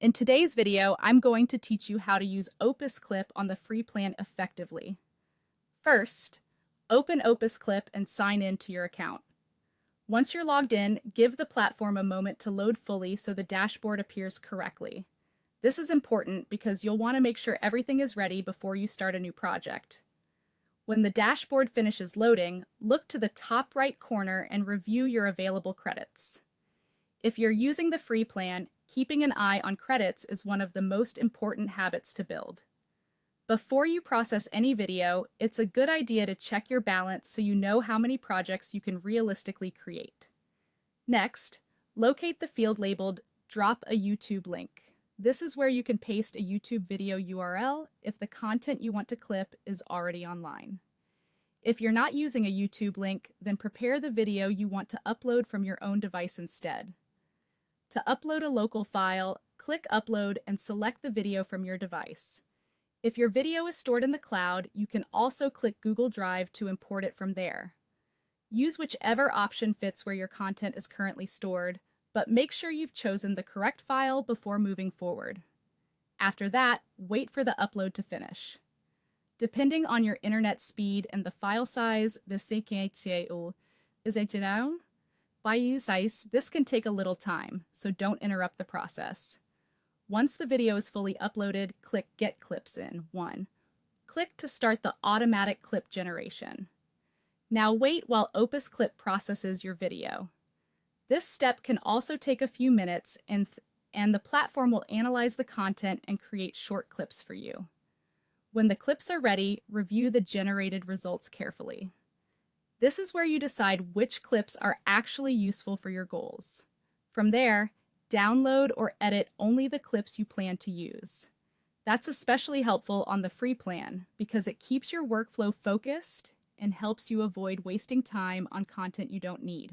In today's video, I'm going to teach you how to use Opus Clip on the free plan effectively. First, open Opus Clip and sign in to your account. Once you're logged in, give the platform a moment to load fully so the dashboard appears correctly. This is important because you'll want to make sure everything is ready before you start a new project. When the dashboard finishes loading, look to the top right corner and review your available credits. If you're using the free plan, keeping an eye on credits is one of the most important habits to build. Before you process any video, it's a good idea to check your balance so you know how many projects you can realistically create. Next, locate the field labeled Drop a YouTube link. This is where you can paste a YouTube video URL if the content you want to clip is already online. If you're not using a YouTube link, then prepare the video you want to upload from your own device instead. To upload a local file, click Upload and select the video from your device. If your video is stored in the cloud, you can also click Google Drive to import it from there. Use whichever option fits where your content is currently stored, but make sure you've chosen the correct file before moving forward. After that, wait for the upload to finish. Depending on your internet speed and the file size, this can take a little time, so don't interrupt the process. Once the video is fully uploaded, click Get Clips in. 1. Click to start the automatic clip generation. Now wait while Opus Clip processes your video. This step can also take a few minutes, and the platform will analyze the content and create short clips for you. When the clips are ready, review the generated results carefully. This is where you decide which clips are actually useful for your goals. From there, download or edit only the clips you plan to use. That's especially helpful on the free plan because it keeps your workflow focused and helps you avoid wasting time on content you don't need.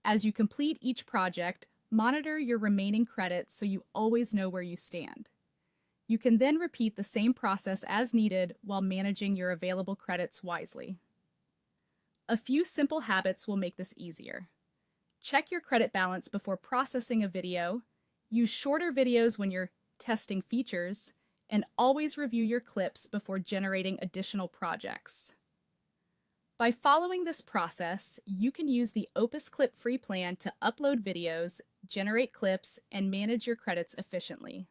As you complete each project, monitor your remaining credits so you always know where you stand. You can then repeat the same process as needed while managing your available credits wisely. A few simple habits will make this easier. Check your credit balance before processing a video, use shorter videos when you're testing features, and always review your clips before generating additional projects. By following this process, you can use the Opus Clip free plan to upload videos, generate clips, and manage your credits efficiently.